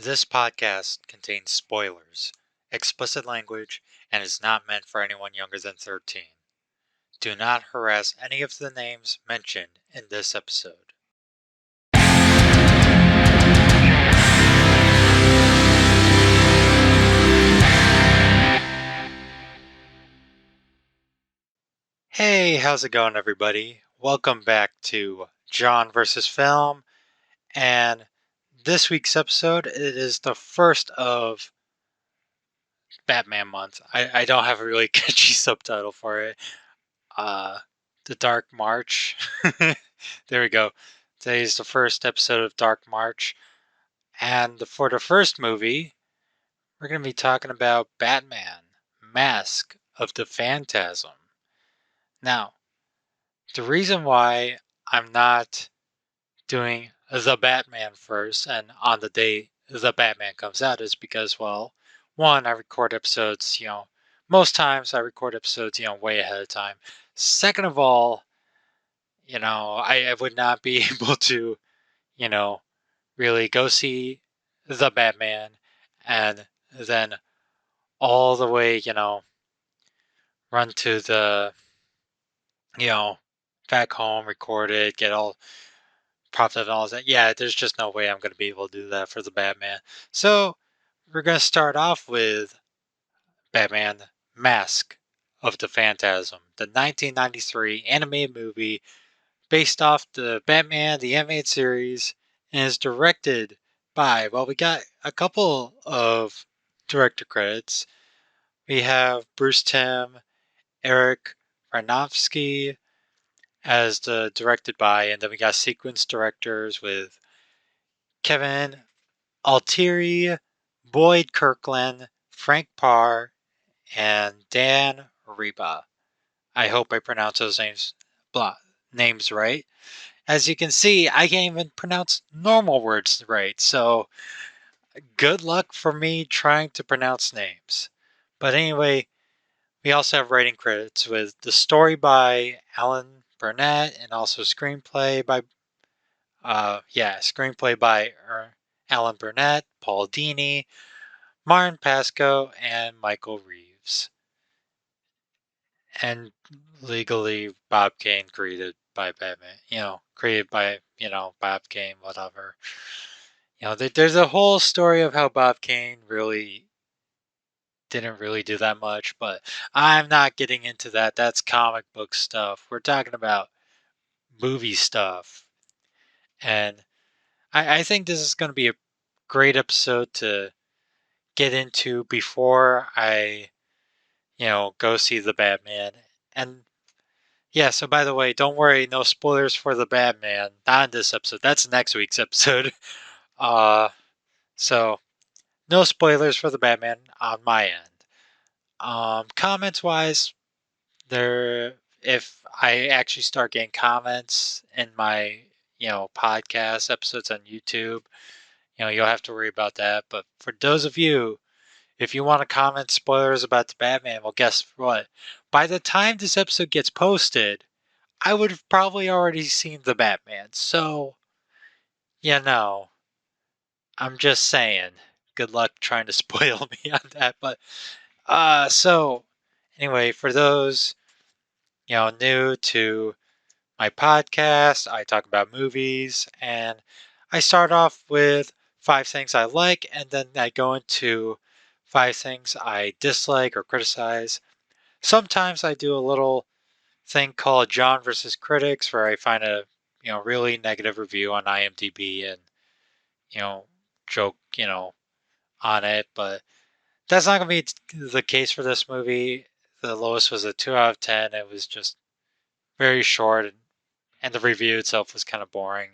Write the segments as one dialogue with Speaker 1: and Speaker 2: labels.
Speaker 1: This podcast contains spoilers, explicit language, and is not meant for anyone younger than 13. Do not harass any of the names mentioned in this episode. Hey, how's it going, everybody? Welcome back to John vs. Film, and this week's episode, it is the first of Batman month. I don't have a really catchy subtitle for it. Uh, the Dark March. There we go. Today is the first episode of Dark March. And for the first movie, we're going to be talking about Batman, Mask of the Phantasm. Now, the reason why I'm not doing the Batman first and on the day the Batman comes out is because, well, one, I record episodes, most times I record episodes, way ahead of time. Second of all, I would not be able to, you know, really go see the Batman and then all the way, run to the, you know, back home, record it, get all propped up and all that. Yeah, there's just no way I'm going to be able to do that for the Batman. So we're going to start off with Batman Mask of the Phantasm, the 1993 animated movie based off the Batman the Animated Series, and is directed by, well, we got a couple of director credits. We have Bruce Timm, Eric Aronofsky as the directed by, and then we got sequence directors with Kevin Altieri, Boyd Kirkland, Frank Parr, and Dan Reba. I hope I pronounced those names right. As you can see, I can't even pronounce normal words right, so good luck for me trying to pronounce names. But anyway, we also have writing credits with the story by Alan Burnett and also screenplay by, Alan Burnett, Paul Dini, Martin Pasco, and Michael Reeves. And legally, Bob Kane created by Batman, created by, Bob Kane, whatever. There's a whole story of how Bob Kane really didn't really do that much, but I'm not getting into that. That's comic book stuff. We're talking about movie stuff. And I think this is going to be a great episode to get into before I, go see the Batman. And yeah, so by the way, don't worry, no spoilers for the Batman. Not in this episode. That's next week's episode. So no spoilers for the Batman on my end. Comments wise, there if I actually start getting comments in my, podcast episodes on YouTube, you'll have to worry about that. But for those of you, if you want to comment spoilers about the Batman, well, guess what? By the time this episode gets posted, I would have probably already seen the Batman. So, I'm just saying. Good luck trying to spoil me on that. But so anyway, for those, new to my podcast, I talk about movies, and I start off with 5 things I like, and then I go into 5 things I dislike or criticize. Sometimes I do a little thing called John versus Critics, where I find a really negative review on IMDb and you know joke on it, but that's not gonna be the case for this movie. The lowest was a 2 out of 10. It was just very short, and the review itself was kind of boring.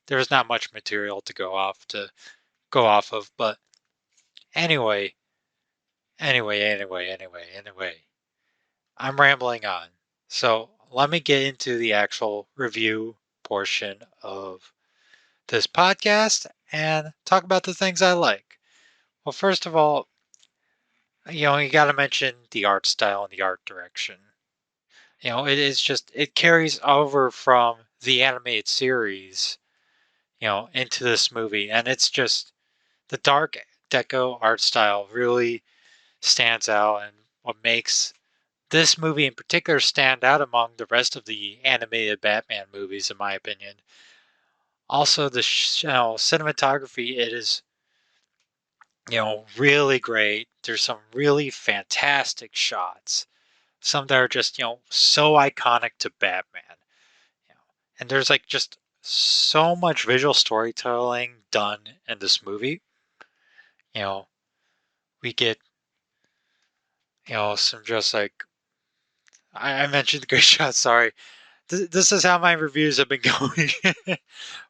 Speaker 1: There was not much material to go off of. But anyway, anyway, I'm rambling on. So let me get into the actual review portion of this podcast and talk about the things I like. Well, first of all, you got to mention the art style and the art direction. It carries over from the animated series, into this movie, and it's just the dark deco art style really stands out, and what makes this movie in particular stand out among the rest of the animated Batman movies, in my opinion. Also, the cinematography, it is really great. There's some really fantastic shots, some that are just so iconic to Batman. You know, and there's like just so much visual storytelling done in this movie. You know, we get some just like I mentioned the great shots. Sorry, this is how my reviews have been going.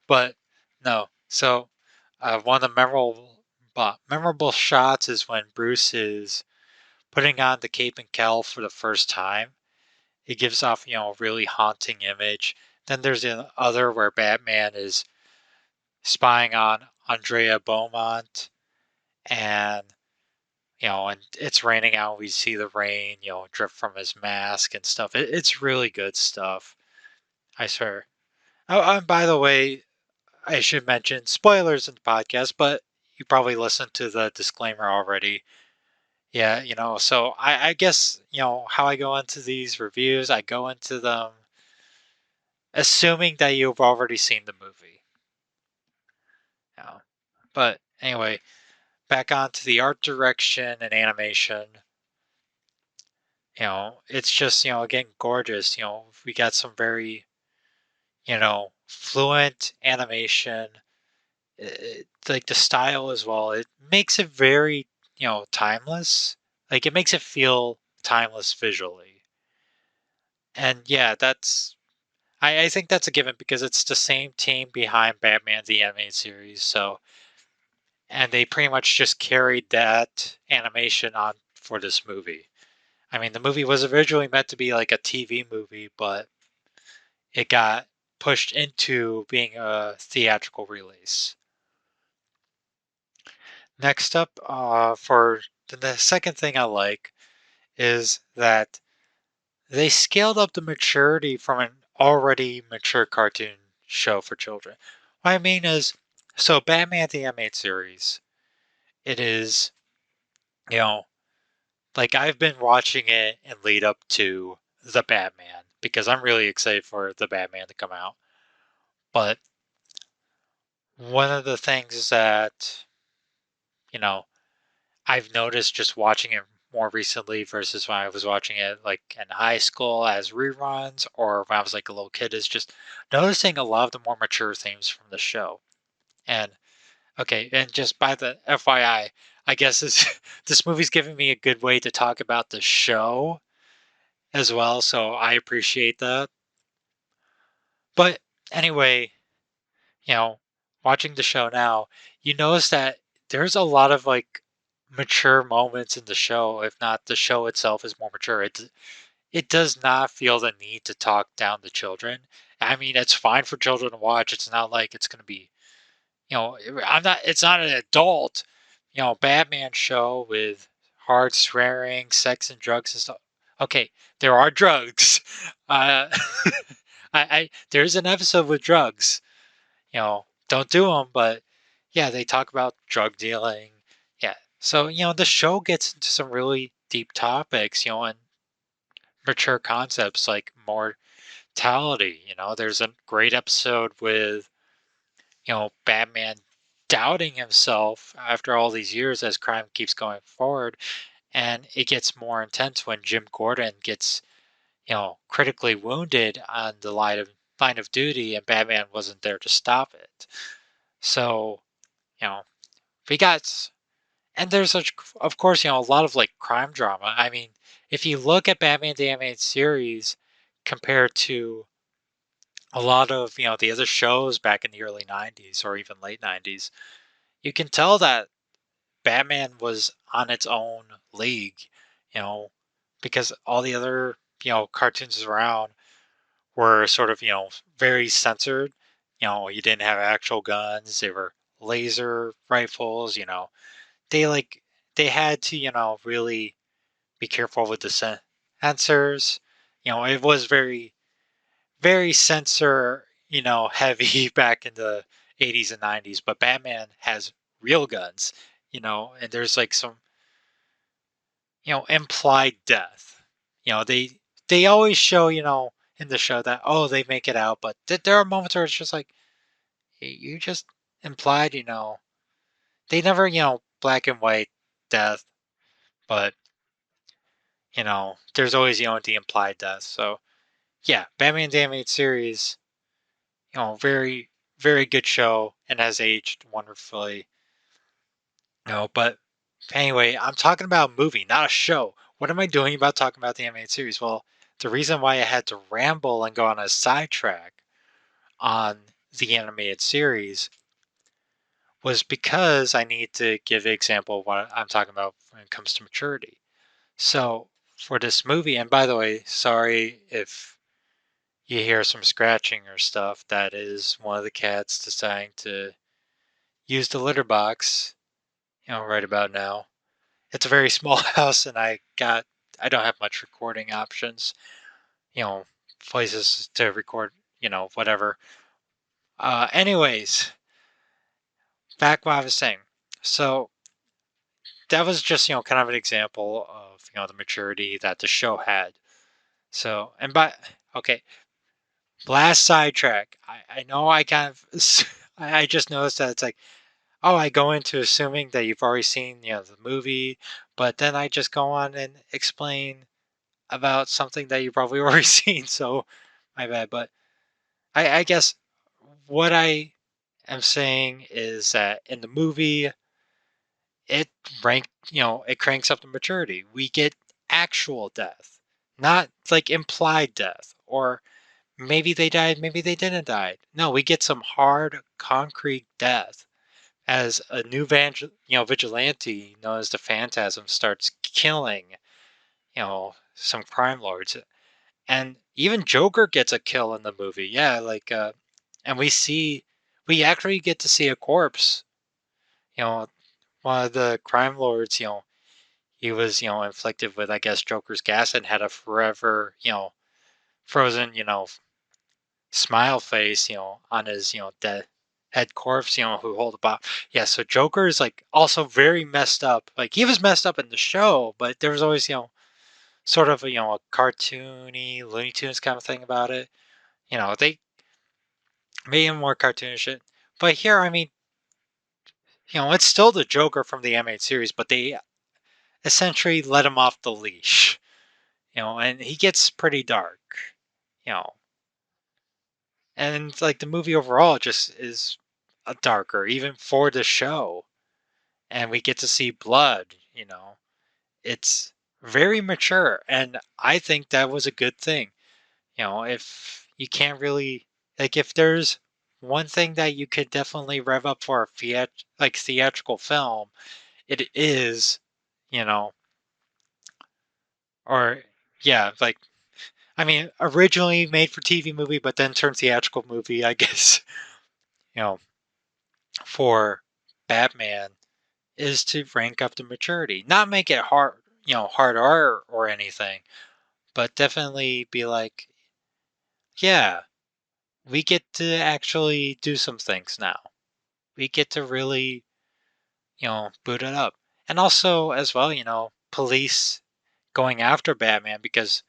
Speaker 1: But no, so one of the memorable shots is when Bruce is putting on the cape and cowl for the first time. It gives off a really haunting image. Then there's the other where Batman is spying on Andrea Bowman, and and it's raining out. We see the rain, drip from his mask and stuff. It's really good stuff. I swear. Oh, and by the way, I should mention spoilers in the podcast, but you probably listened to the disclaimer already. Yeah, so I guess, how I go into these reviews, I go into them assuming that you've already seen the movie. But anyway, back onto the art direction and animation. It's just, again, gorgeous. We got some very, fluent animation. Like the style as well. It makes it very, timeless. Like it makes it feel timeless visually. And yeah, I think that's a given because it's the same team behind Batman the Animated Series. So, and they pretty much just carried that animation on for this movie. I mean, the movie was originally meant to be like a TV movie, but it got pushed into being a theatrical release. Next up, for the second thing I like is that they scaled up the maturity from an already mature cartoon show for children. What I mean is, so Batman the Animated Series, it is, you know, like I've been watching it and lead up to the Batman because I'm really excited for the Batman to come out. But one of the things that, you know, I've noticed just watching it more recently versus when I was watching it like in high school as reruns or when I was like a little kid is just noticing a lot of the more mature themes from the show. And okay, and just by the FYI, I guess this this movie's giving me a good way to talk about the show as well, so I appreciate that. But anyway, you know, watching the show now, you notice that there's a lot of like mature moments in the show. If not, the show itself is more mature. It does not feel the need to talk down the children. I mean, it's fine for children to watch. It's not like it's going to be, I'm not. It's not an adult, Batman show with hard swearing, sex, and drugs and stuff. Okay, there are drugs. Uh, there's an episode with drugs, don't do them, but yeah, they talk about drug dealing. Yeah. So, the show gets into some really deep topics, and mature concepts like mortality. There's a great episode with, Batman doubting himself after all these years as crime keeps going forward. And it gets more intense when Jim Gordon gets, critically wounded on the line of duty and Batman wasn't there to stop it. So, you know, we got, and there's such, of course, a lot of like crime drama. I mean, if you look at Batman the Animated Series compared to a lot of, the other shows back in the early 90s or even late 90s, you can tell that Batman was on its own league, you know, because all the other, cartoons around were sort of, very censored. You didn't have actual guns, they were laser rifles, they like they had to really be careful with the censors. It was very censor heavy back in the 80s and 90s, but Batman has real guns, and there's like some, implied death. They always show, in the show that, oh, they make it out, but there are moments where it's just like, hey, you just implied, they never, black and white death, but there's always, the implied death. So yeah, Batman the Animated Series, very, very good show and has aged wonderfully. But anyway, I'm talking about a movie, not a show. What am I doing about talking about the animated series? Well, the reason why I had to ramble and go on a sidetrack on the animated series was because I need to give an example of what I'm talking about when it comes to maturity. So, for this movie, and by the way, sorry if you hear some scratching or stuff, that is one of the cats deciding to use the litter box, right about now. It's a very small house, and I don't have much recording options, you know, places to record, whatever. Anyways, back what I was saying. So that was just, kind of an example of, the maturity that the show had. So, okay, last sidetrack. I know I kind of, I just noticed that it's like, oh, I go into assuming that you've already seen, the movie, but then I just go on and explain about something that you've probably already seen. So, my bad. But I guess what I am saying is that in the movie, it it cranks up the maturity. We get actual death, not like implied death, or maybe they died, maybe they didn't die. No, we get some hard, concrete death as a new vigilante known as the Phantasm starts killing, some crime lords. And even Joker gets a kill in the movie. Yeah, like and we actually get to see a corpse. You know, one of the crime lords, he was, inflicted with, I guess, Joker's gas and had a forever, frozen, smile face, on his, dead head corpse, who hold a bottle. Yeah, so Joker is like also very messed up. Like he was messed up in the show, but there was always, sort of a cartoony Looney Tunes kind of thing about it. They made him more cartoonish shit. But here, I mean, it's still the Joker from the animated series, but they essentially let him off the leash. And he gets pretty dark. You know, and like the movie overall just is a darker, even for the show. And we get to see blood. It's very mature, and I think that was a good thing. If you can't really like if there's one thing that you could definitely rev up for a theatrical film, it is, you know, or yeah, like I mean, originally made for TV movie, but then turned theatrical movie, I guess, you know, for Batman is to rank up the maturity. Not make it hard, hard R or anything, but definitely be like, yeah, we get to actually do some things now. We get to really, boot it up. And also, as well, police going after Batman because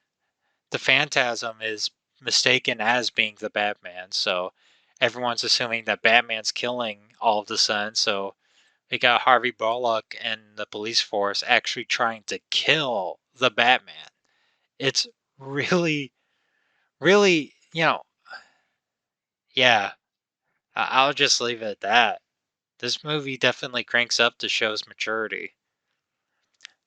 Speaker 1: the Phantasm is mistaken as being the Batman. So everyone's assuming that Batman's killing all of the sun. So we got Harvey Bullock and the police force actually trying to kill the Batman. It's really, really, yeah, I'll just leave it at that. This movie definitely cranks up the show's maturity.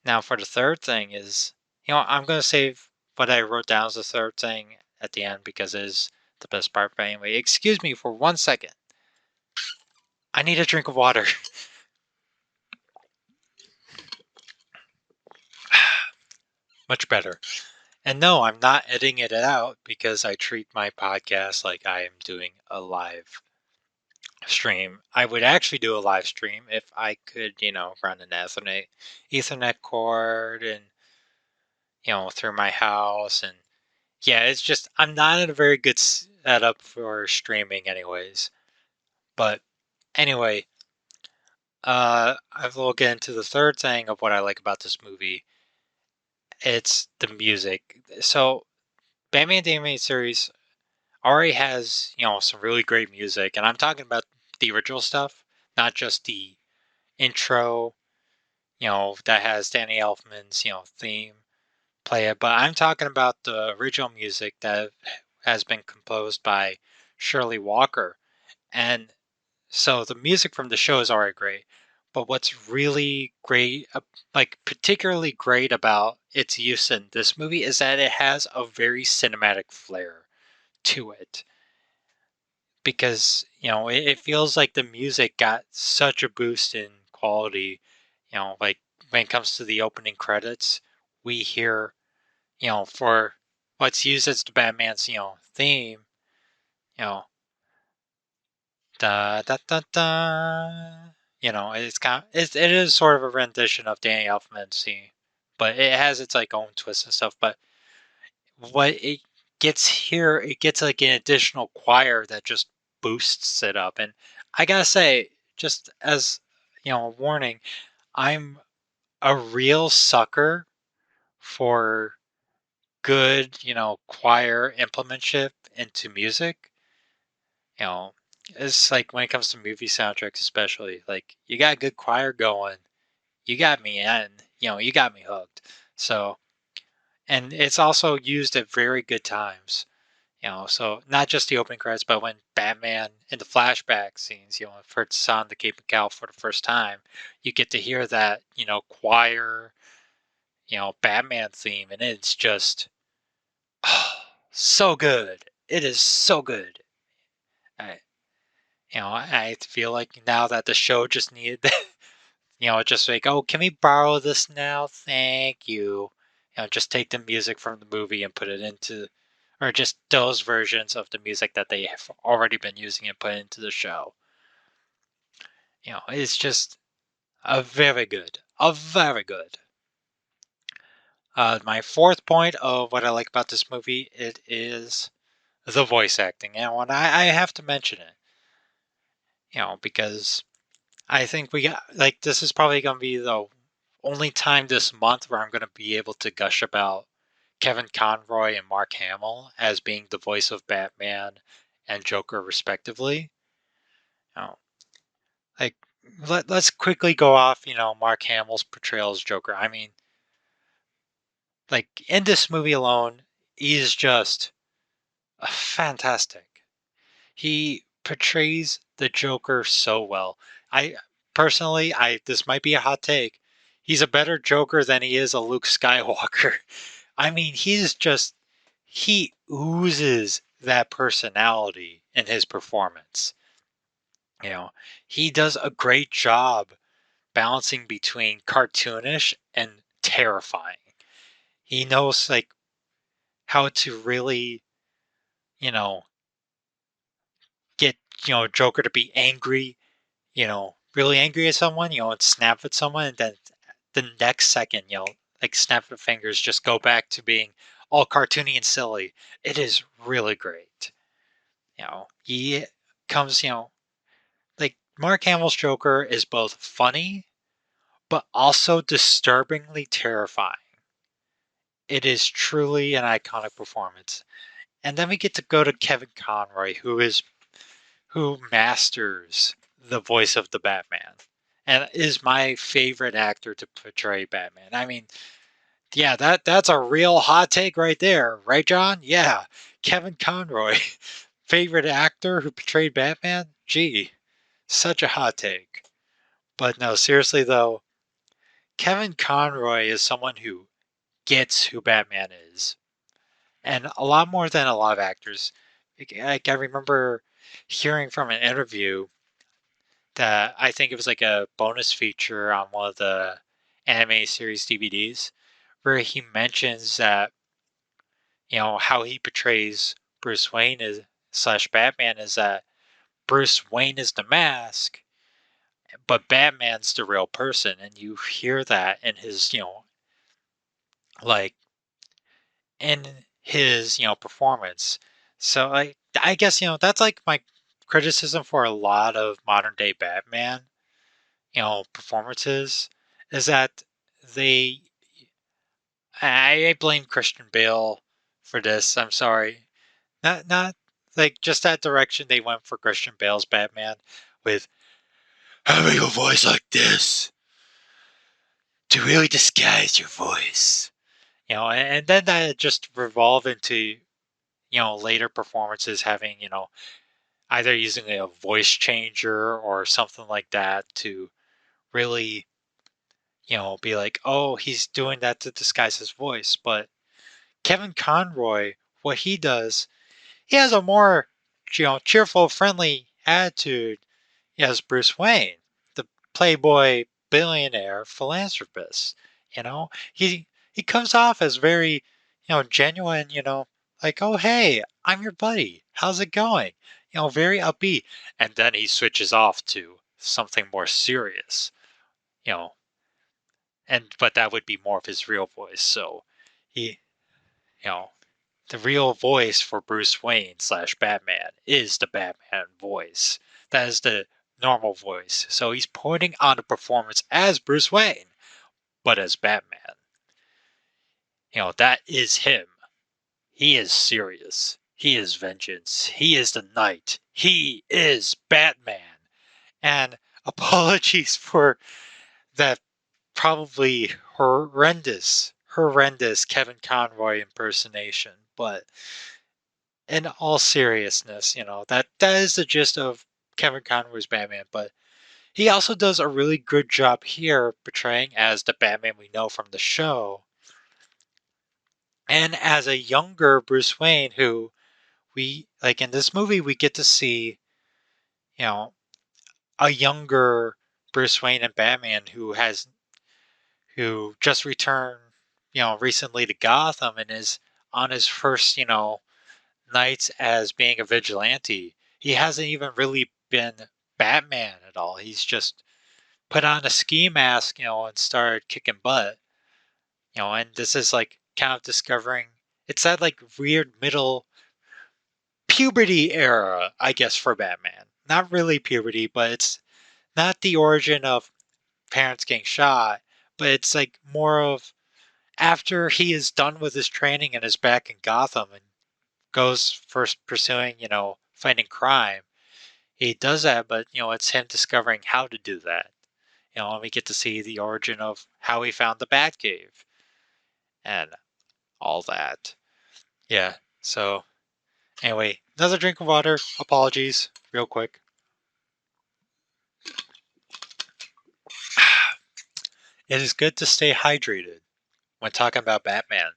Speaker 1: Now, for the third thing is, I'm going to save what I wrote down as the third thing at the end because it is the best part. But anyway, excuse me for 1 second. I need a drink of water. Much better. And no, I'm not editing it out because I treat my podcast like I am doing a live stream. I would actually do a live stream if I could, run an Ethernet cord and, through my house. And yeah, it's just, I'm not in a very good setup for streaming anyways. But anyway, I will get into the third thing of what I like about this movie. It's the music. So, Batman the Animated Series already has, some really great music, and I'm talking about the original stuff, not just the intro, that has Danny Elfman's, theme play it, but I'm talking about the original music that has been composed by Shirley Walker. And so the music from the show is already great. But what's really great, like particularly great about its use in this movie is that it has a very cinematic flair to it. Because, it feels like the music got such a boost in quality. Like when it comes to the opening credits, we hear, for what's used as the Batman's, theme, you know, da da da da. It's it is sort of a rendition of Danny Elfman's theme, but it has its like own twist and stuff. But what it gets here, it gets like an additional choir that just boosts it up. And I gotta say, just as a warning, I'm a real sucker for good, choir implementship into music. You know, it's like when it comes to movie soundtracks, especially, like you got good choir going, you got me in, you got me hooked. So, and it's also used at very good times. So not just the opening credits, but when Batman in the flashback scenes, first on the Cape and Cowl for the first time, you get to hear that, choir, Batman theme, and it's just so good. It is so good. I, I feel like now that the show just needed, just like, oh, can we borrow this now? Thank you. Just take the music from the movie and put it into, or just those versions of the music that they have already been using and put into the show. It's just a very good. My fourth point of what I like about this movie, it is the voice acting. And I have to mention it, because I think we got, like, this is probably going to be the only time this month where I'm going to be able to gush about Kevin Conroy and Mark Hamill as being the voice of Batman and Joker, respectively. You know, like, let's quickly go off, Mark Hamill's portrayal as Joker. I mean, like, in this movie alone, he's just fantastic. He portrays the Joker so well. I personally, I this might be a hot take. He's a better Joker than he is a Luke Skywalker. I mean, he oozes that personality in his performance. You know, he does a great job balancing between cartoonish and terrifying. He knows like how to really, you know, get, Joker to be angry, really angry at someone, and snap at someone, and then the next second, like snap the fingers, just go back to being all cartoony and silly. It is really great. He comes, like Mark Hamill's Joker is both funny, but also disturbingly terrifying. It is truly an iconic performance. And then we get to go to Kevin Conroy, who masters the voice of the Batman and is my favorite actor to portray Batman. I mean, yeah, that's a real hot take right there, right, John? Yeah, Kevin Conroy, favorite actor who portrayed Batman. Gee, such a hot take. But no, seriously though, Kevin Conroy is someone who gets who Batman is, and a lot more than a lot of actors. Like I remember hearing from an interview that I think it was like a bonus feature on one of the anime series DVDs where he mentions that, how he portrays Bruce Wayne is slash Batman is that Bruce Wayne is the mask, but Batman's the real person. And you hear that in his, like in his, performance. So I guess, that's like my criticism for a lot of modern day Batman. performances is that they I blame Christian Bale for this. I'm sorry. Not like just that direction they went for Christian Bale's Batman with having a voice like this to really disguise your voice. And then that just revolved into, later performances having, either using a voice changer or something like that to really, be like, oh, he's doing that to disguise his voice. But Kevin Conroy, what he does, he has a more, cheerful, friendly attitude as Bruce Wayne, the playboy billionaire philanthropist. He comes off as very, genuine. Like, oh hey, I'm your buddy. How's it going? Very upbeat. And then he switches off to something more serious. You know, but that would be more of his real voice. So he, you know, the real voice for Bruce Wayne slash Batman is the Batman voice. That is the normal voice. So he's putting on a performance as Bruce Wayne, but as Batman. That is him. He is serious. He is vengeance. He is the knight. He is Batman. And apologies for that probably horrendous Kevin Conroy impersonation, but in all seriousness, that is the gist of Kevin Conroy's Batman, but he also does a really good job here portraying as the Batman we know from the show. And as a younger Bruce Wayne who we like in this movie we get to see, you know, a younger Bruce Wayne and Batman who just returned, recently to Gotham and is on his first, nights as being a vigilante. He hasn't even really been Batman at all. He's just put on a ski mask, and started kicking butt. And this is like kind of discovering it's that like weird middle puberty era, I guess, for Batman. Not really puberty, but it's not the origin of parents getting shot, but it's like more of after he is done with his training and is back in Gotham and goes first pursuing, fighting crime. He does that, but it's him discovering how to do that. And we get to see the origin of how he found the Batcave and all that. Yeah. So anyway, another drink of water. Apologies, real quick. It is good to stay hydrated when talking about Batman.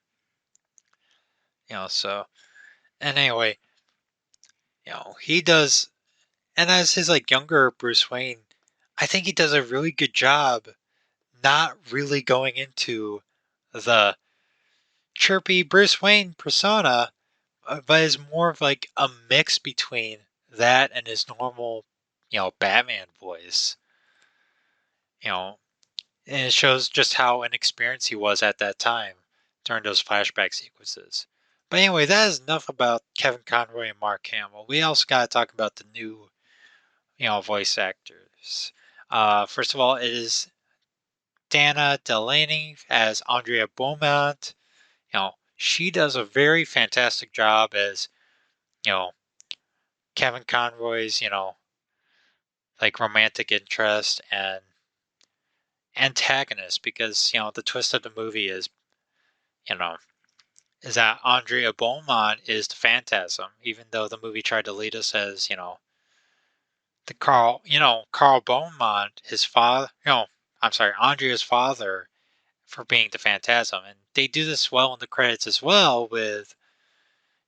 Speaker 1: So and anyway, he does, and as his like younger Bruce Wayne, I think he does a really good job not really going into the chirpy Bruce Wayne persona, but is more of like a mix between that and his normal, Batman voice. You know, and it shows just how inexperienced he was at that time during those flashback sequences. But anyway, that is enough about Kevin Conroy and Mark Hamill. We also got to talk about the new, voice actors. First of all, it is Delaney as Andrea Bowman. She does a very fantastic job as, you know, Kevin Conroy's, like romantic interest and antagonist because, the twist of the movie you know, is that Andrea Bowman is the Phantasm, even though the movie tried to lead us as, Carl Bowman, his father, I'm sorry, Andrea's father for being the Phantasm. And they do this well in the credits as well with,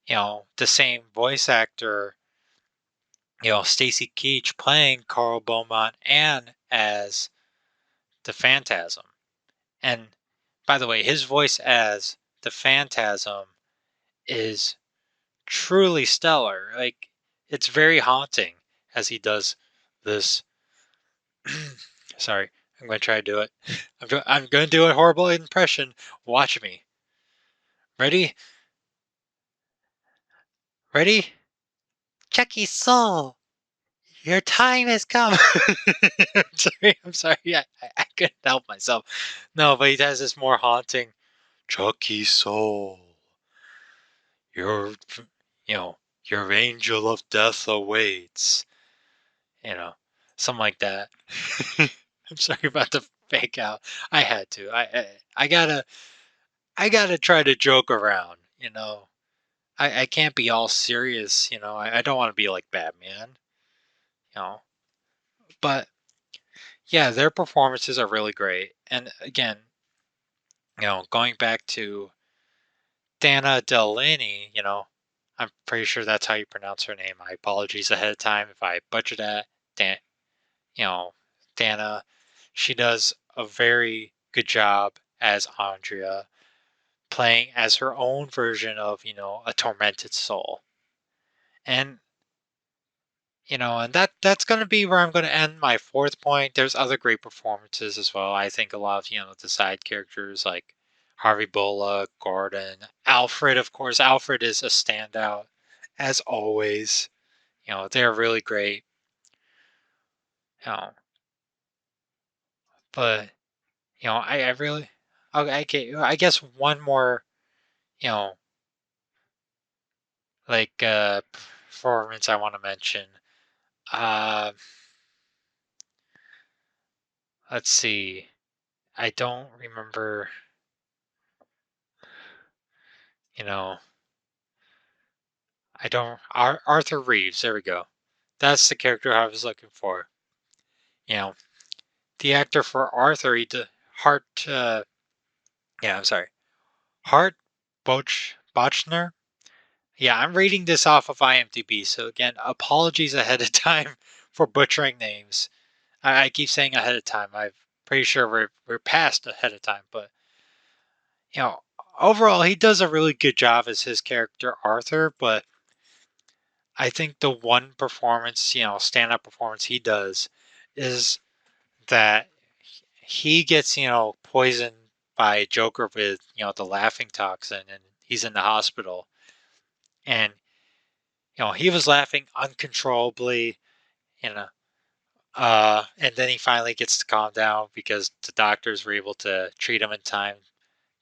Speaker 1: the same voice actor, Stacy Keach playing Carl Beaumont and as the Phantasm. And by the way, his voice as the Phantasm is truly stellar. Like, it's very haunting as he does this. Sorry, I'm going to try to do it. I'm going to do a horrible impression. Watch me. Ready? Ready? Chucky Soul. Your time has come. I'm sorry. I couldn't help myself. No, but he has this more haunting, Chucky soul. Your, you know, your angel of death awaits. You know, something like that. I'm sorry about the fake out. I had to. I gotta try to joke around. I can't be all serious. I don't want to be like Batman. You know, but yeah, their performances are really great. And again, going back to Dana Delaney, I'm pretty sure that's how you pronounce her name. My apologies ahead of time if I butcher that. Dan, you know, Dana, she does a very good job as Andrea, playing as her own version of, a tormented soul. And and that's going to be where I'm going to end my fourth point. There's other great performances as well. I think a lot of, the side characters like Harvey Bullock, Gordon, Alfred, of course. Alfred is a standout as always. They're really great. You know, but I really, okay, I guess one more, you know, like performance I want to mention. Uh, let's see. I don't remember, you know, I don't. Arthur Reeves. There we go. That's the character I was looking for. You know, the actor for Arthur. He did Hart. Yeah, I'm sorry. Hart Bochner. Yeah, I'm reading this off of IMDb. So again, apologies ahead of time for butchering names. I keep saying ahead of time. I'm pretty sure we're past ahead of time, but you know, overall he does a really good job as his character Arthur. But I think the one performance, stand-up performance he does is that he gets, poisoned by Joker with, the laughing toxin, and he's in the hospital. And, he was laughing uncontrollably, you know, and then he finally gets to calm down because the doctors were able to treat him in time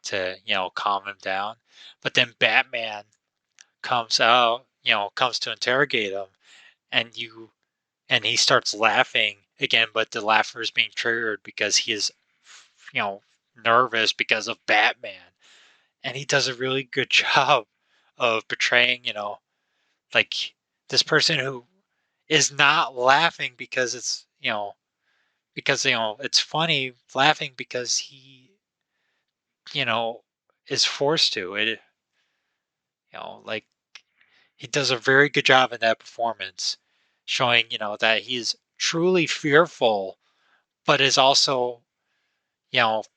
Speaker 1: to, calm him down. But then Batman comes out, comes to interrogate him, and and he starts laughing again, but the laughter is being triggered because he is, you know, nervous because of Batman. And he does a really good job of portraying, like this person who is not laughing because it's funny, laughing because he, you know, is forced to. Like he does a very good job in that performance, showing, that he's truly fearful, but is also,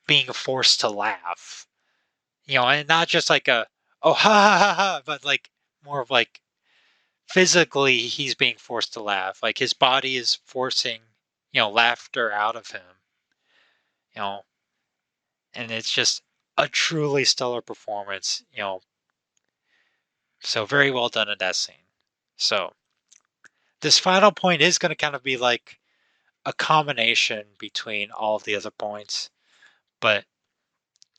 Speaker 1: being forced to laugh. And not just like a, oh, ha ha ha ha, but like more of like physically he's being forced to laugh. Like his body is forcing, laughter out of him, you know, and it's just a truly stellar performance, so very well done in that scene. So this final point is going to kind of be like a combination between all of the other points, but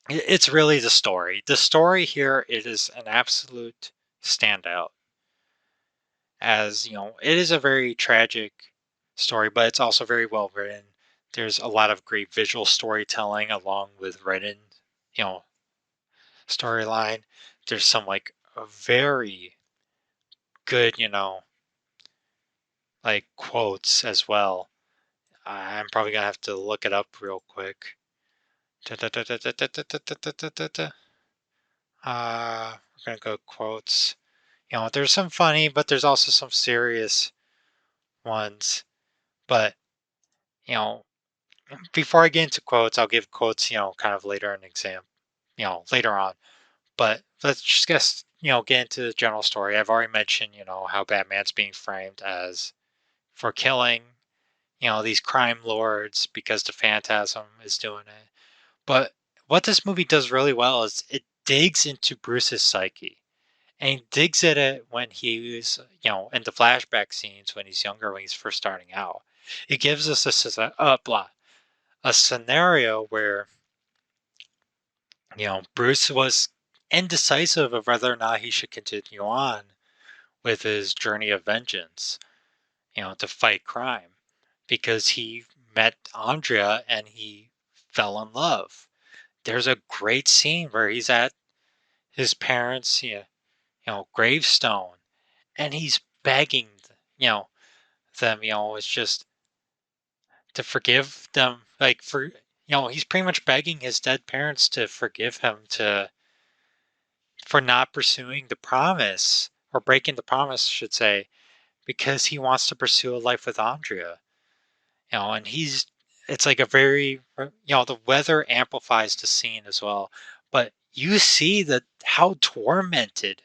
Speaker 1: it's really the story. The story here, it is an absolute standout. As it is a very tragic story, but it's also very well written. There's a lot of great visual storytelling along with written, you know, storyline. There's some like a very good, like quotes as well. I'm probably gonna have to look it up real quick. We're gonna go quotes. There's some funny, but there's also some serious ones. But you know, before I get into quotes, I'll give quotes, kind of later in exam, later on. But let's just get into the general story. I've already mentioned, how Batman's being framed as for killing, these crime lords because the Phantasm is doing it. But what this movie does really well is it digs into Bruce's psyche. And he digs at it when he was, in the flashback scenes when he's younger, when he's first starting out. It gives us a scenario where, Bruce was indecisive of whether or not he should continue on with his journey of vengeance, to fight crime, because he met Andrea and he fell in love. There's a great scene where he's at his parents', gravestone, and he's begging, them, it's just to forgive them, like he's pretty much begging his dead parents to forgive him for not pursuing the promise or breaking the promise, I should say, because he wants to pursue a life with Andrea. And it's like a very, the weather amplifies the scene as well. But you see that how tormented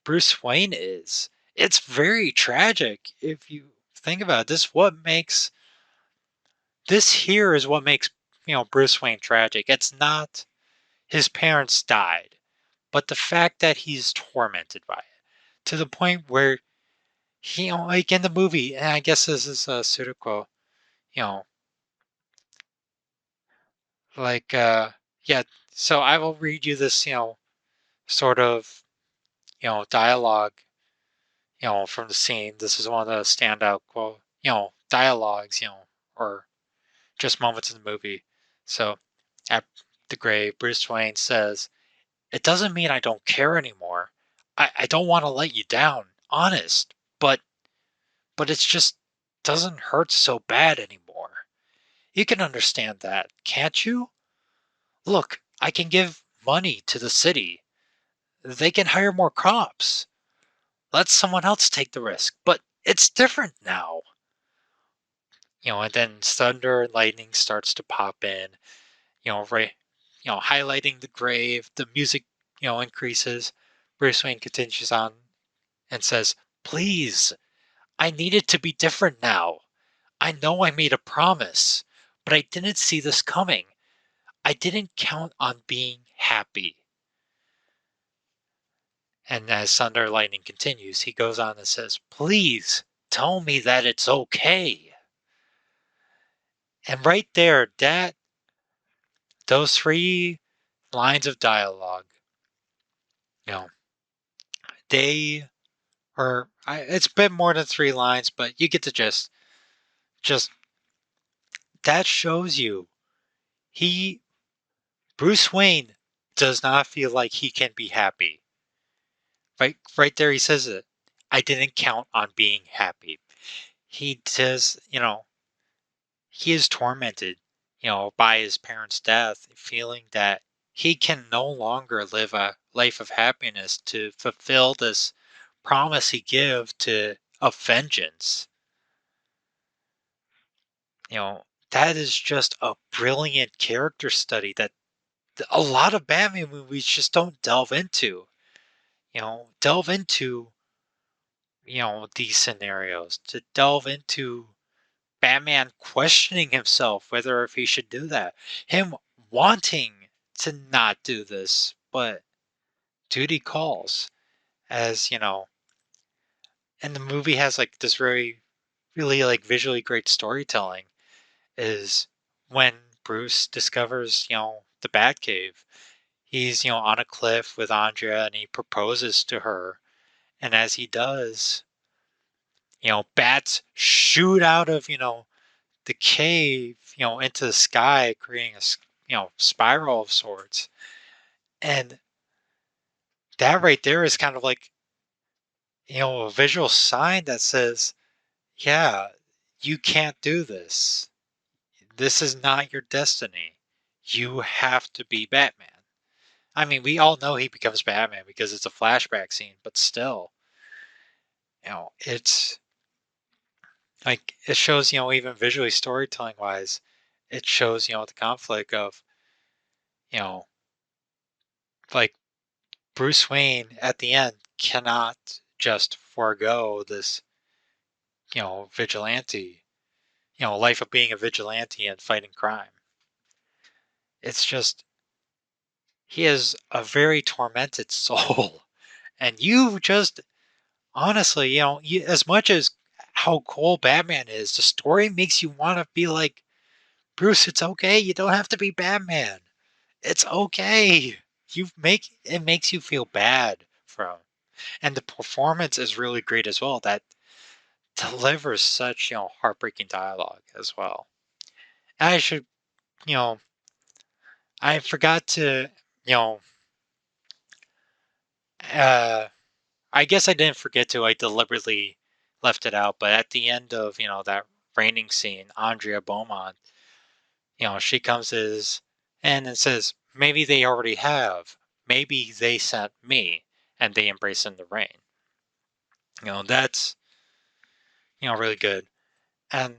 Speaker 1: Bruce Wayne is. It's very tragic if you think about it. This here is what makes, Bruce Wayne tragic. It's not his parents died, but the fact that he's tormented by it to the point where he, like in the movie, and I guess this is a pseudo, you know, like, yeah. So I will read you this, sort of, dialogue, from the scene. This is one of the standout quote, dialogues, or just moments in the movie. So at the grave, Bruce Wayne says, "It doesn't mean I don't care anymore. I don't want to let you down, honest, but it's just doesn't hurt so bad anymore. You can understand that, can't you? Look, I can give money to the city. They can hire more cops. Let someone else take the risk. But it's different now." And then thunder and lightning starts to pop in, right, highlighting the grave, the music, increases. Bruce Wayne continues on and says, "Please, I need it to be different now. I know I made a promise, but I didn't see this coming. I didn't count on being happy." And as Thunder and Lightning continues, he goes on and says, "Please tell me that it's okay." And right there, those three lines of dialogue, you know, they it's a bit more than three lines, but you get the gist. Just that shows you he Bruce Wayne does not feel like he can be happy. Right there he says it. I didn't count on being happy. He says, he is tormented, by his parents' death, feeling that he can no longer live a life of happiness to fulfill this promise he gave to of vengeance. That is just a brilliant character study that a lot of Batman movies just don't delve into. Delve into, these scenarios, to delve into Batman questioning himself whether if he should do that. Him wanting to not do this, but duty calls. As, and the movie has like this really like visually great storytelling is when Bruce discovers, the Batcave. He's, on a cliff with Andrea and he proposes to her. And as he does, bats shoot out of, the cave, into the sky, creating a, spiral of sorts. And that right there is kind of like, a visual sign that says, yeah, you can't do this. This is not your destiny. You have to be Batman. I mean, we all know he becomes Batman because it's a flashback scene, but still, it's like it shows, even visually storytelling wise, it shows, the conflict of, you know, like Bruce Wayne at the end cannot just forego this, vigilante, life of being a vigilante and fighting crime. It's just he is a very tormented soul. And you just honestly, as much as how cool Batman is, the story makes you want to be like, Bruce, it's okay. You don't have to be Batman. It's okay. It makes you feel bad for him. And the performance is really great as well. That delivers such, heartbreaking dialogue as well. I should, you know, I forgot to, you know, uh, I guess I didn't forget to. I deliberately left it out. But at the end of, that raining scene, Andrea Beaumont, she comes and it says, maybe they already have. Maybe they sent me and they embrace in the rain. That's, really good. And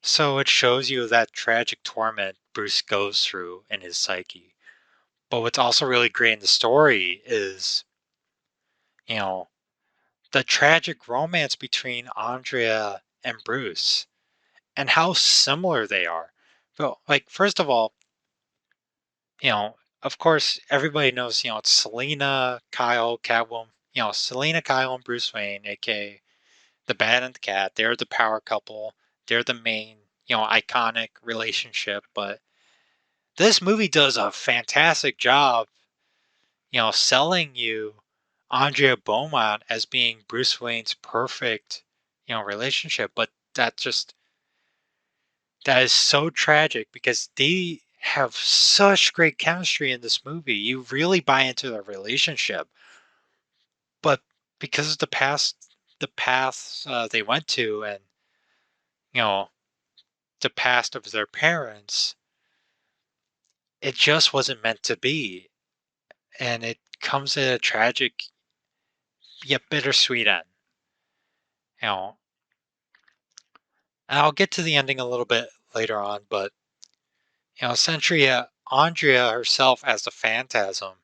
Speaker 1: so it shows you that tragic torment Bruce goes through in his psyche. But what's also really great in the story is, you know, the tragic romance between Andrea and Bruce and how similar they are. Well, like, first of all, of course, everybody knows, it's Selena, Kyle, Catwoman, Selena, Kyle, and Bruce Wayne, aka the Bat and the Cat. They're the power couple. They're the main, iconic relationship. But this movie does a fantastic job, selling you Andrea Beaumont as being Bruce Wayne's perfect, relationship. But that is so tragic because they have such great chemistry in this movie. You really buy into their relationship. But because of the paths they went to, and you know the past of their parents, it just wasn't meant to be, and it comes at a tragic yet bittersweet end. You know, and I'll get to the ending a little bit later on, but essentially, Andrea herself as the Phantasm,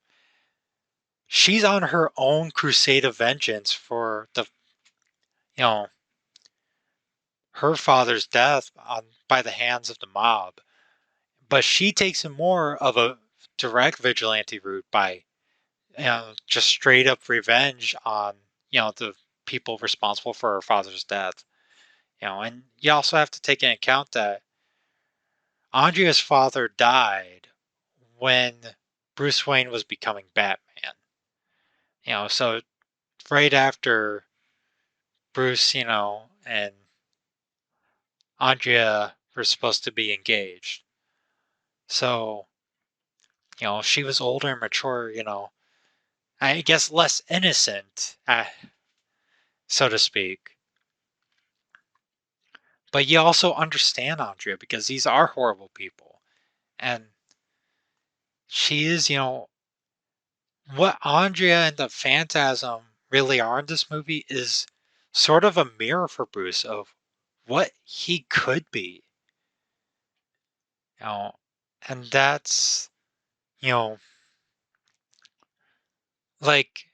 Speaker 1: she's on her own crusade of vengeance for you know, her father's death by the hands of the mob. But she takes a more of a direct vigilante route by, just straight up revenge on, the people responsible for her father's death. And you also have to take into account that Andrea's father died when Bruce Wayne was becoming Batman. So right after Bruce, and Andrea were supposed to be engaged. So, she was older and mature, I guess less innocent, so to speak. But you also understand Andrea because these are horrible people. And she is, what Andrea and the Phantasm really are in this movie is sort of a mirror for Bruce of what he could be. You know, and that's, you know, like,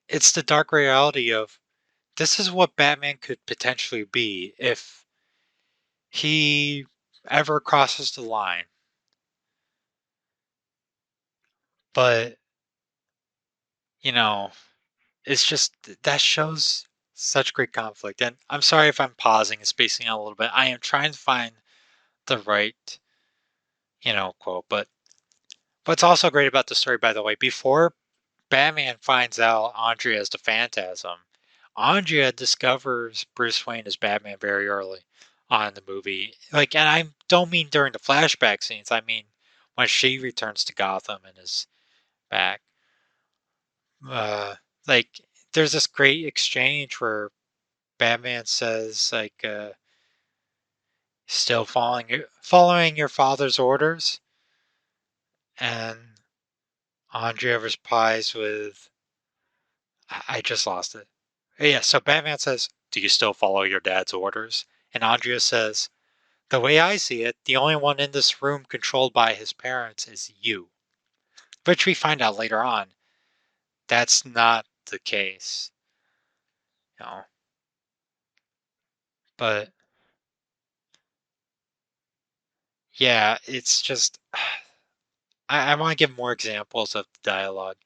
Speaker 1: it's the dark reality of this is what Batman could potentially be if he ever crosses the line. But, you know, it's just that shows such great conflict. And I'm sorry if I'm pausing and spacing out a little bit. I am trying to find the right, quote. But what's also great about the story, by the way, before Batman finds out Andrea is the Phantasm, Andrea discovers Bruce Wayne as Batman very early on in the movie. Like, and I don't mean during the flashback scenes. I mean when she returns to Gotham and is back. Uh, like, there's this great exchange where Batman says, like, still following your father's orders, and Andrea replies with, I just lost it. Yeah, so Batman says, do you still follow your dad's orders? And Andrea says, the way I see it, the only one in this room controlled by his parents is you. Which we find out later on, that's not the case. You know, but yeah, it's just I want to give more examples of the dialogue.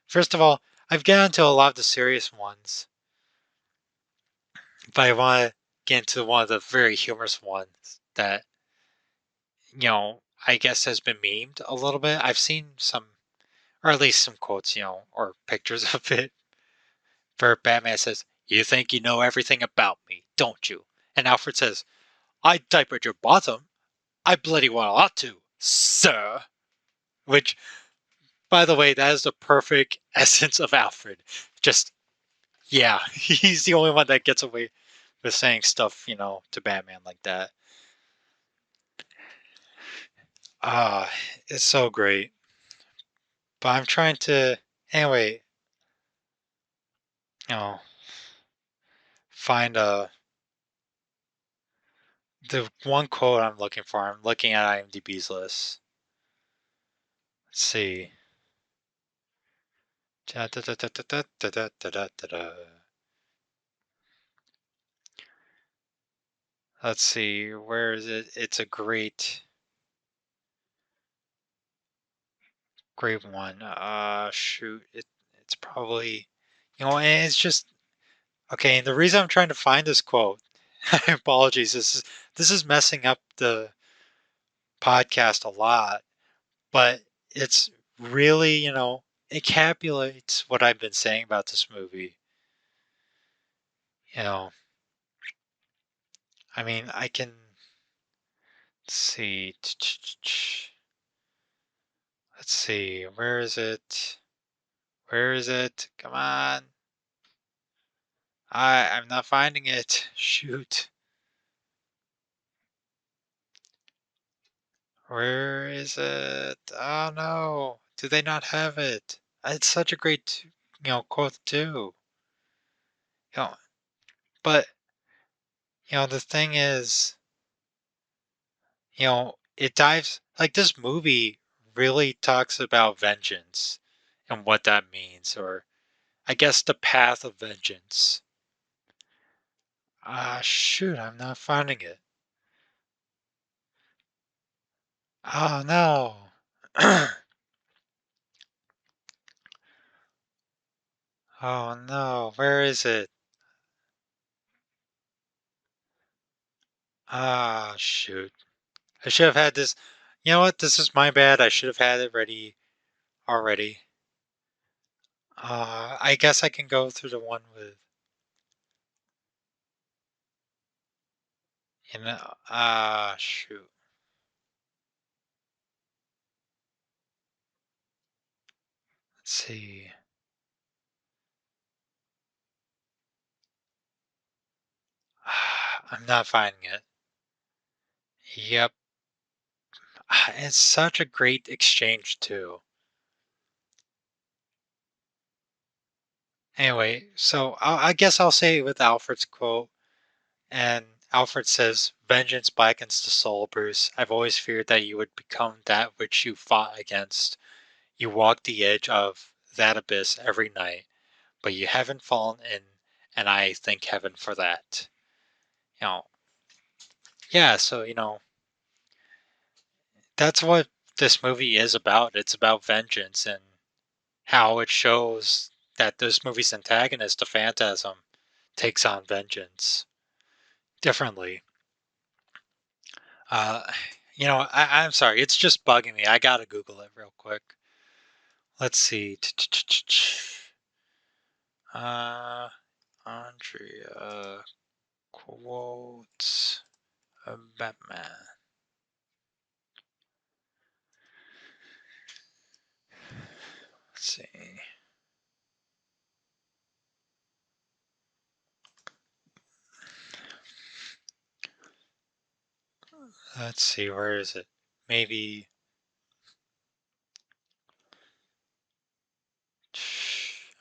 Speaker 1: First of all, I've gotten into a lot of the serious ones, but I want to get into one of the very humorous ones that, I guess has been memed a little bit. I've seen some, or at least some quotes, or pictures of it, where Batman says, "You think you know everything about me, don't you?" And Alfred says, "I diapered your bottom. I bloody well ought to, sir." Which, by the way, that is the perfect essence of Alfred. Just, yeah, he's the only one that gets away with saying stuff, to Batman like that. Ah, it's so great. But I'm trying to, anyway, you know, find the one quote I'm looking for. I'm looking at IMDb's list. Let's see. Let's see. Where is it? It's a great one. Shoot. It's probably, and it's just okay. And the reason I'm trying to find this quote, apologies, this is messing up the podcast a lot, but it's really, encapsulates what I've been saying about this movie. You know, I mean, I can see. Let's see. Where is it? Where is it? Come on. I'm not finding it. Shoot. Where is it? Oh no. Do they not have it? It's such a great, quote too. You know, but the thing is, it dives like this movie really talks about vengeance and what that means, or I guess the path of vengeance. Shoot, I'm not finding it. Oh no. Oh no, where is it? Shoot. I should have had this. You know what? This is my bad. I should have had it ready already. I guess I can go through the one with, shoot. Let's see. I'm not finding it. Yep. It's such a great exchange, too. Anyway, so I guess I'll say it with Alfred's quote. And Alfred says, "Vengeance blackens the soul, Bruce. I've always feared that you would become that which you fought against. You walk the edge of that abyss every night, but you haven't fallen in, and I thank heaven for that." You know, yeah, so, that's what this movie is about. It's about vengeance and how it shows that this movie's antagonist, the Phantasm, takes on vengeance differently. Uh, I'm sorry, it's just bugging me. I gotta Google it real quick. Let's see. Andrea quotes Batman. Let's see. Let's see. Where is it? Maybe.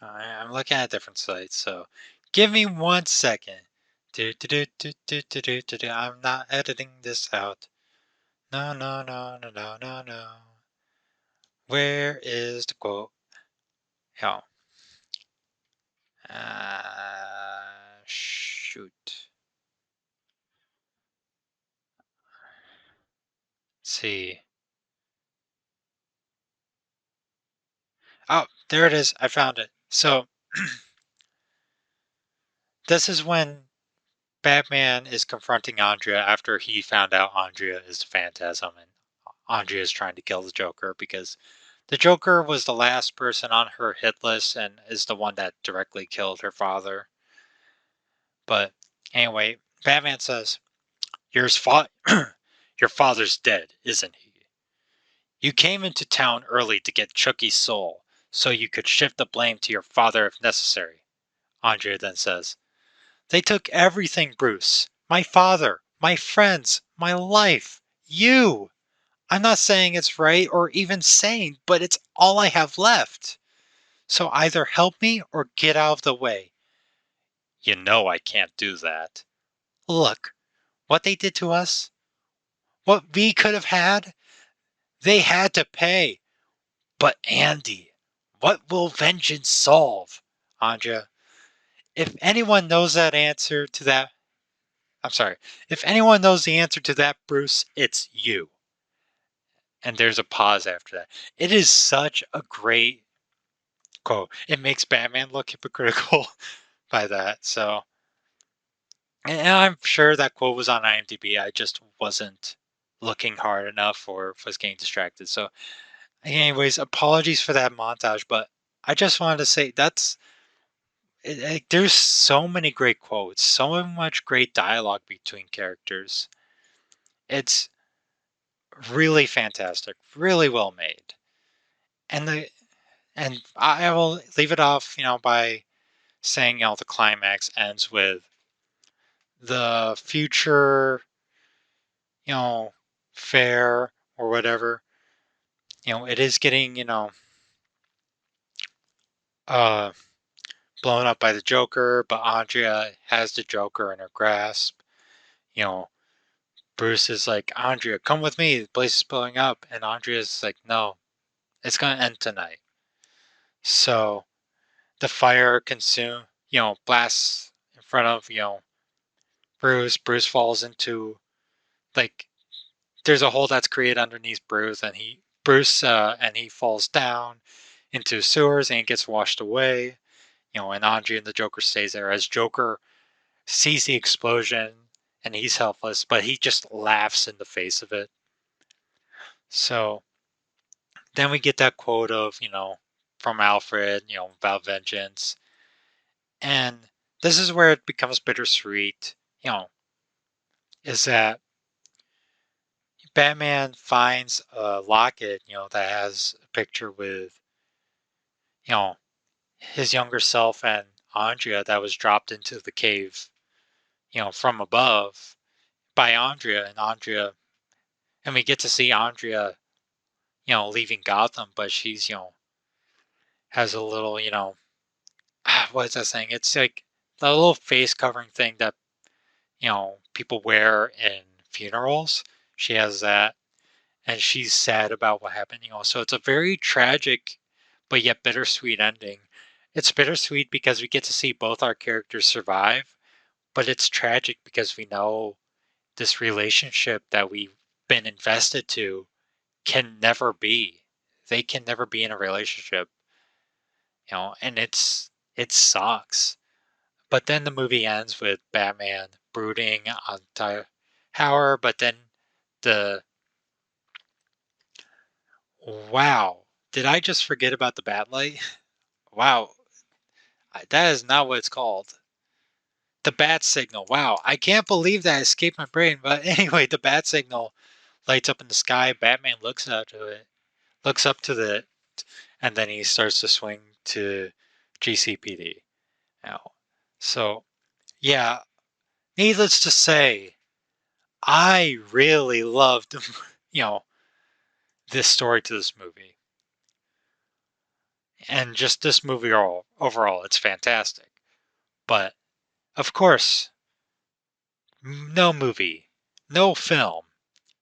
Speaker 1: I'm looking at different sites, so give me 1 second. I'm not editing this out. No, no, no, no, no, no, no. Where is the quote? Yeah. Shoot. Let's see. Oh, there it is. I found it. So this is when Batman is confronting Andrea after he found out Andrea is the Phantasm, and Andrea is trying to kill the Joker because the Joker was the last person on her hit list and is the one that directly killed her father. But anyway, Batman says, Your father's dead, isn't he? You came into town early to get Chucky's soul, so you could shift the blame to your father if necessary. Andrea then says, They took everything, Bruce. My father, my friends, my life, you. I'm not saying it's right or even sane, but it's all I have left. So either help me or get out of the way. You know I can't do that. Look, what they did to us, what we could have had, they had to pay. But Andy, what will vengeance solve? Andrea, if anyone knows that answer to that, I'm sorry, if anyone knows the answer to that, Bruce, it's you. And there's a pause after that. It is such a great quote. It makes Batman look hypocritical by that. So, and I'm sure that quote was on IMDb. I just wasn't looking hard enough or was getting distracted. So, anyways, apologies for that montage, but I just wanted to say there's so many great quotes, so much great dialogue between characters. It's really fantastic, really well made. And I will leave it off, by saying, the climax ends with the future, you know, fair or whatever. It is getting, uh, blown up by the Joker, but Andrea has the Joker in her grasp. You know, Bruce is like, Andrea, come with me. The place is blowing up. And Andrea's like, no, it's going to end tonight. So the fire blasts in front of, Bruce. Bruce falls into, like, there's a hole that's created underneath Bruce, and he falls down into sewers and he gets washed away. And Andrea and the Joker stays there as Joker sees the explosion and he's helpless, but he just laughs in the face of it. So then we get that quote of, from Alfred, about vengeance. And this is where it becomes bittersweet, is that Batman finds a locket, that has a picture with, you know, his younger self and Andrea that was dropped into the cave, from above by Andrea, and we get to see Andrea, leaving Gotham, but she's, has a little, what is that saying? It's like the little face covering thing that, people wear in funerals. She has that, and she's sad about what happened, So it's a very tragic, but yet bittersweet ending. It's bittersweet because we get to see both our characters survive, but it's tragic because we know this relationship that we've been invested to can never be. They can never be in a relationship, and it sucks. But then the movie ends with Batman brooding on Tower, but then the wow, did I just forget about the bat light? Wow, that is not what it's called. The bat signal. Wow, I can't believe that escaped my brain. But anyway, the bat signal lights up in the sky. Batman looks up to it, and then he starts to swing to GCPD. Now, so yeah, needless to say, I really loved, you know, this story to this movie. And just this movie overall, it's fantastic. But, of course, no movie, no film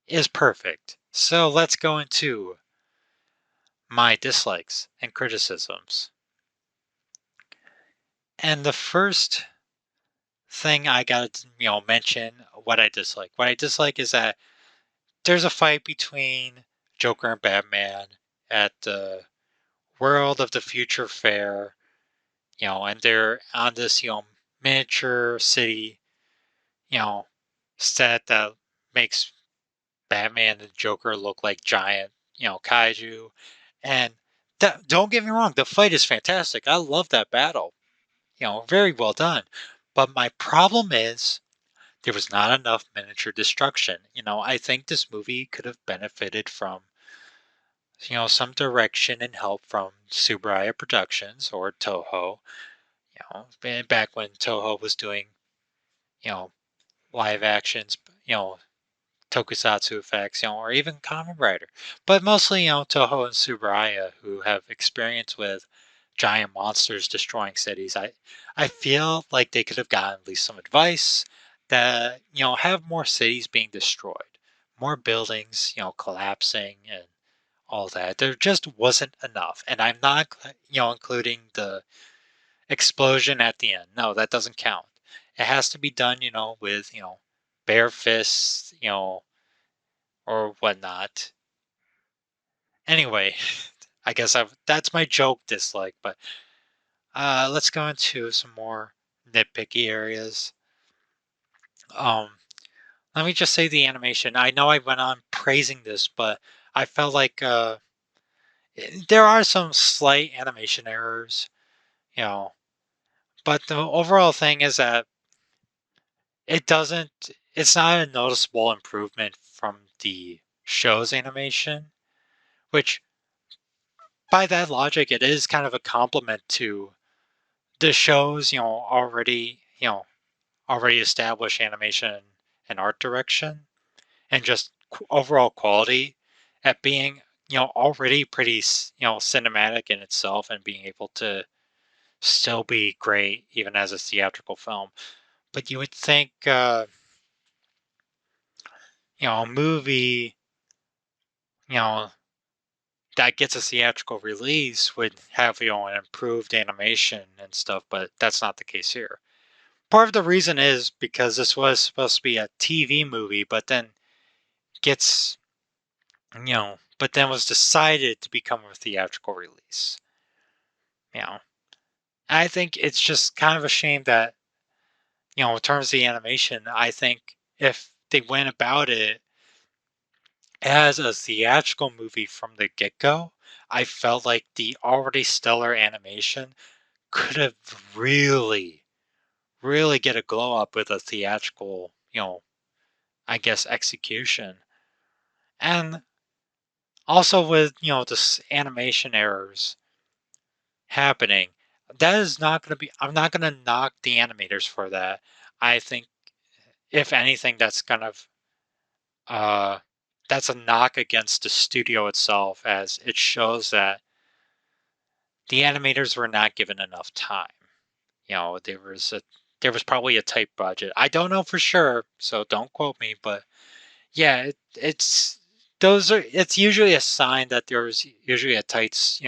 Speaker 1: is perfect. So let's go into my dislikes and criticisms. And the first thing I gotta, mention what I dislike. What I dislike is that there's a fight between Joker and Batman at the World of the Future Fair, and they're on this, miniature city, you know, set that makes Batman and Joker look like giant, kaiju. And don't get me wrong, the fight is fantastic. I love that battle. Very well done. But my problem is there was not enough miniature destruction. I think this movie could have benefited from, some direction and help from Subaraya Productions or Toho. Back when Toho was doing, you know, live actions, tokusatsu effects, or even Kamen Rider. But mostly, Toho and Subaraya, who have experience with giant monsters destroying cities. I feel like they could have gotten at least some advice that, have more cities being destroyed, more buildings, collapsing and all that. There just wasn't enough. And I'm not, including the explosion at the end. No, that doesn't count. It has to be done, with, bare fists, or whatnot. Anyway, I guess that's my joke dislike, but let's go into some more nitpicky areas. Um, Let me just say the animation. I know I went on praising this, but I felt like there are some slight animation errors, you know. But the overall thing is that it doesn't. It's not a noticeable improvement from the show's animation, which by that logic, it is kind of a compliment to the show's, already established animation and art direction and just overall quality at being, already pretty, cinematic in itself and being able to still be great even as a theatrical film. But you would think, a movie, you know, that gets a theatrical release would have, an improved animation and stuff, but that's not the case here. Part of the reason is because this was supposed to be a TV movie, but then gets, but then was decided to become a theatrical release. You know, I think it's just kind of a shame that, in terms of the animation, I think if they went about it as a theatrical movie from the get go, I felt like the already stellar animation could have really, really get a glow up with a theatrical, I guess, execution. And also with, this animation errors happening, that is not going to be, I'm not going to knock the animators for that. I think, if anything, uh, that's a knock against the studio itself, as it shows that the animators were not given enough time. There was probably a tight budget. I don't know for sure, so don't quote me, but yeah, it's usually a sign that there's usually a tight,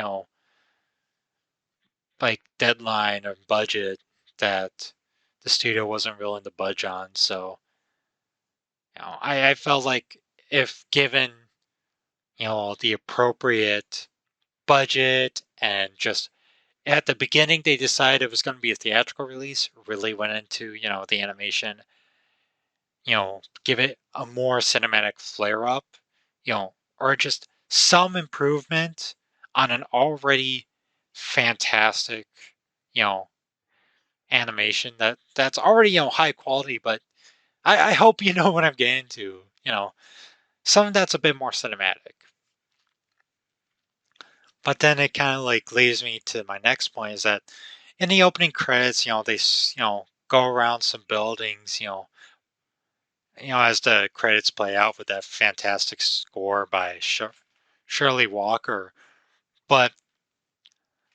Speaker 1: like deadline or budget that the studio wasn't willing to budge on. So, I felt like if given, the appropriate budget and just at the beginning they decided it was going to be a theatrical release, really went into, the animation, give it a more cinematic flare up, or just some improvement on an already fantastic, you know, animation that's already, high quality, but I hope you know what I'm getting to, something that's a bit more cinematic. But then it kind of like leads me to my next point is that in the opening credits, they go around some buildings, as the credits play out with that fantastic score by Shirley Walker. But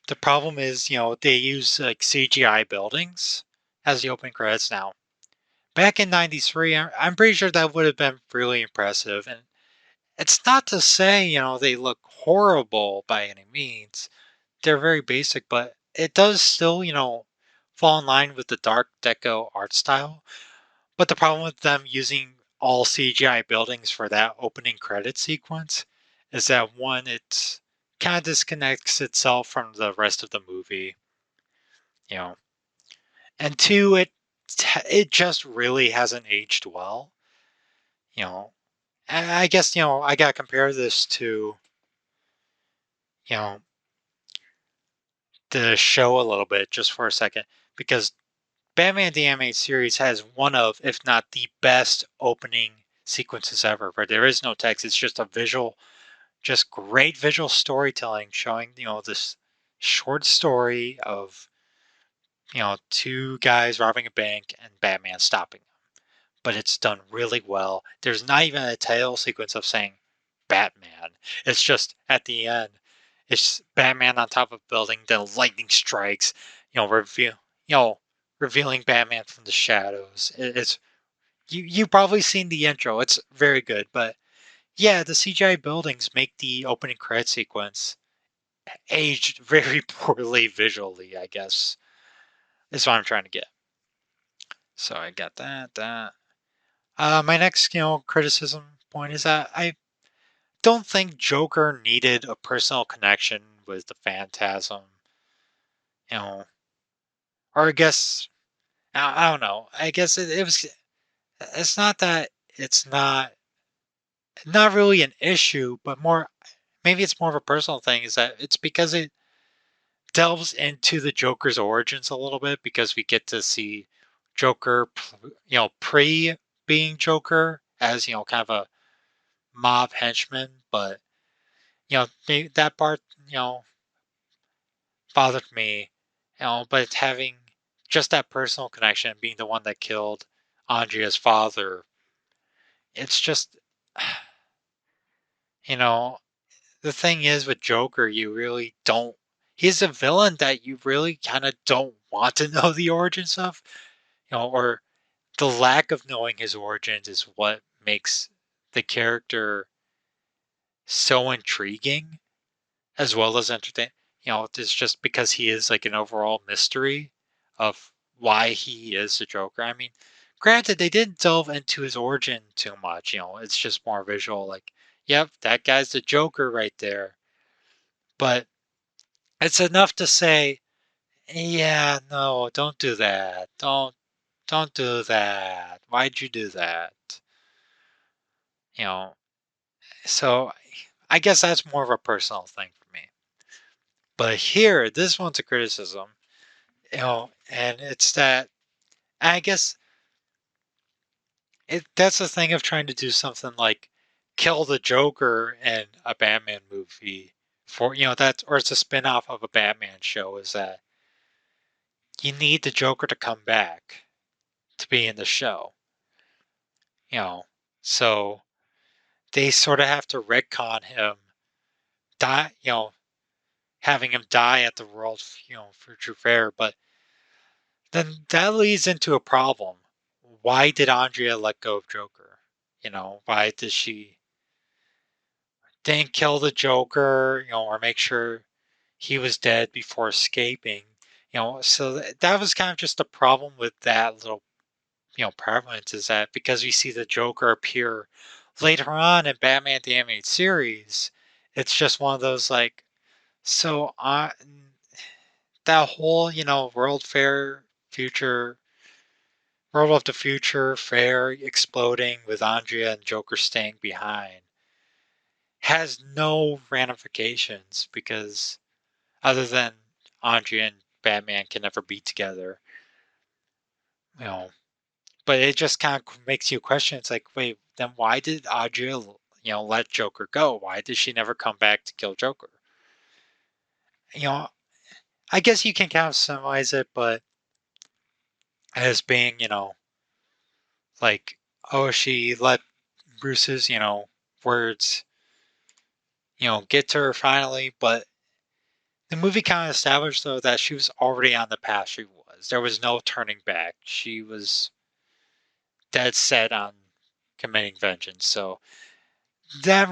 Speaker 1: the problem is, they use like CGI buildings as the opening credits now. Back in '93, I'm pretty sure that would have been really impressive. And it's not to say, they look horrible by any means. They're very basic, but it does still, fall in line with the dark deco art style. But the problem with them using all CGI buildings for that opening credit sequence is that one, it kind of disconnects itself from the rest of the movie. you know. And two, it just really hasn't aged well, you know. And I guess, I gotta compare this to, you know, the show a little bit just for a second, because Batman the Animated Series has one of, if not the best opening sequences ever, where there is no text. It's just a visual, just great visual storytelling showing, this short story of, two guys robbing a bank and Batman stopping them. But it's done really well. There's not even a title sequence of saying Batman. It's just at the end, it's Batman on top of a building, then lightning strikes, you know, revealing Batman from the shadows. It's you probably seen the intro. It's very good, but yeah, the CGI buildings make the opening credit sequence aged very poorly visually, I guess. Is what I'm trying to get. So I got that. My next, criticism point is that I don't think Joker needed a personal connection with the Phantasm, you know, or I guess I don't know. I guess it was. It's not that it's not really an issue, but more maybe it's more of a personal thing. Is that it's because it delves into the Joker's origins a little bit because we get to see Joker, pre being Joker as kind of a mob henchman, but that part bothered me, but having just that personal connection, being the one that killed Andrea's father, it's just you know the thing is with Joker, you really don't. He's a villain that you really kind of don't want to know the origins of, or the lack of knowing his origins is what makes the character so intriguing as well as entertaining. It's just because he is like an overall mystery of why he is the Joker. I mean, granted, they didn't delve into his origin too much. It's just more visual. Like, yep, that guy's the Joker right there. But it's enough to say, yeah, no, don't do that. Don't do that. Why'd you do that? You know. So I guess that's more of a personal thing for me. But here, this one's a criticism. And it's that I guess that's the thing of trying to do something like kill the Joker in a Batman movie for that, or it's a spin-off of a Batman show, is that you need the Joker to come back to be in the show. You know, so they sort of have to retcon him, die, having him die at the World, Future Fair, but then that leads into a problem. Why did Andrea let go of Joker? Why did she didn't kill the Joker, or make sure he was dead before escaping? So that was kind of just a problem with that little, prevalence, is that because we see the Joker appear later on in Batman the Animated Series, it's just one of those like, so that whole, future World of the Future fair exploding with Andrea and Joker staying behind has no ramifications because other than Andrea and Batman can never be together, you know. But it just kind of makes you question. It's like, wait, then why did Andrea, let Joker go? Why did she never come back to kill Joker? You know, I guess you can kind of summarize it, but as being, like, oh, she let Bruce's, words, get to her finally, but the movie kind of established, though, that she was already on the path she was. There was no turning back. She was dead set on committing vengeance. So that,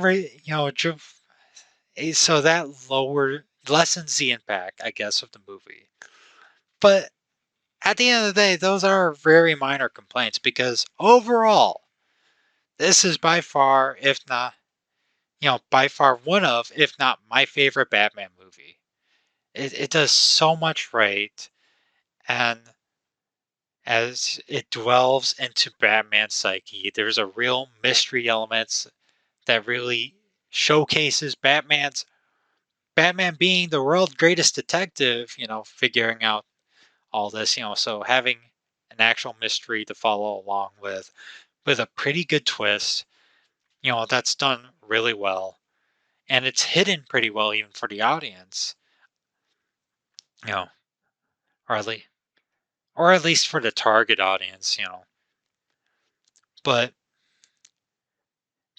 Speaker 1: so that lessens the impact, I guess, of the movie. But at the end of the day, those are very minor complaints because overall, this is by far, if not, by far one of, if not my favorite Batman movie. It does so much right. And as it delves into Batman's psyche, there's a real mystery elements that really showcases Batman being the world's greatest detective, figuring out all this, so having an actual mystery to follow along with a pretty good twist, that's done really well. And it's hidden pretty well even for the audience, you know, or at least for the target audience. But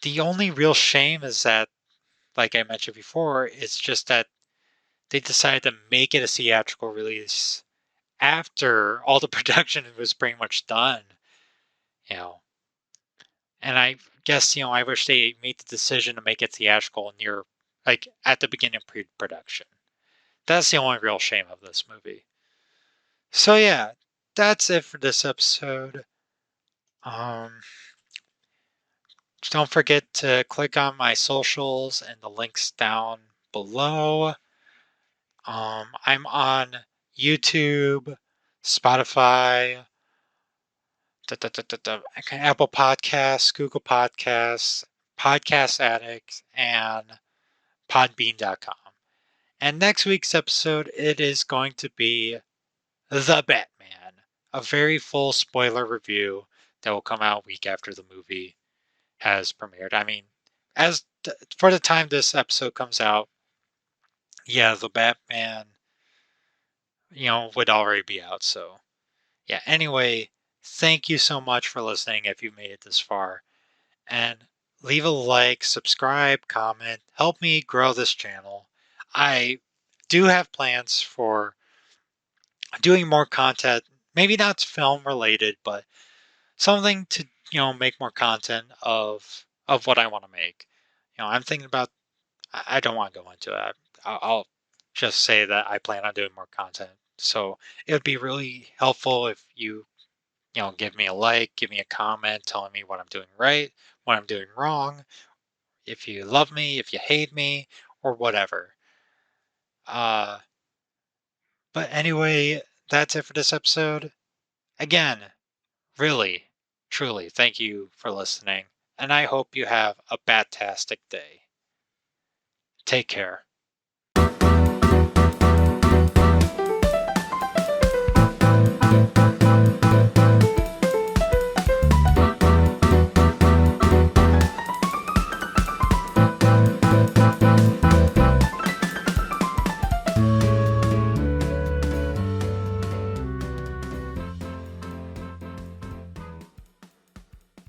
Speaker 1: the only real shame is that, like I mentioned before, it's just that they decided to make it a theatrical release after all the production was pretty much done, you know. And I guess, I wish they made the decision to make it theatrical near, like, at the beginning of pre-production. That's the only real shame of this movie. So yeah, that's it for this episode. Um, don't forget to click on my socials and the links down below. I'm on YouTube, Spotify, Apple Podcasts, Google Podcasts, Podcast Addict, and Podbean.com. And next week's episode, it is going to be The Batman, a very full spoiler review that will come out a week after the movie has premiered. I mean, for the time this episode comes out, yeah, The Batman, would already be out. So, yeah, anyway, thank you so much for listening if you made it this far. And leave a like, subscribe, comment, help me grow this channel. I do have plans for doing more content, maybe not film related, but something to, make more content of what I want to make. I'm thinking about I don't want to go into that. I'll just say that I plan on doing more content. So it would be really helpful if you give me a like, give me a comment telling me what I'm doing right, what I'm doing wrong, if you love me, if you hate me, or whatever. Uh, but anyway, that's it for this episode. Again, really, truly, thank you for listening, and I hope you have a fantastic day. Take care.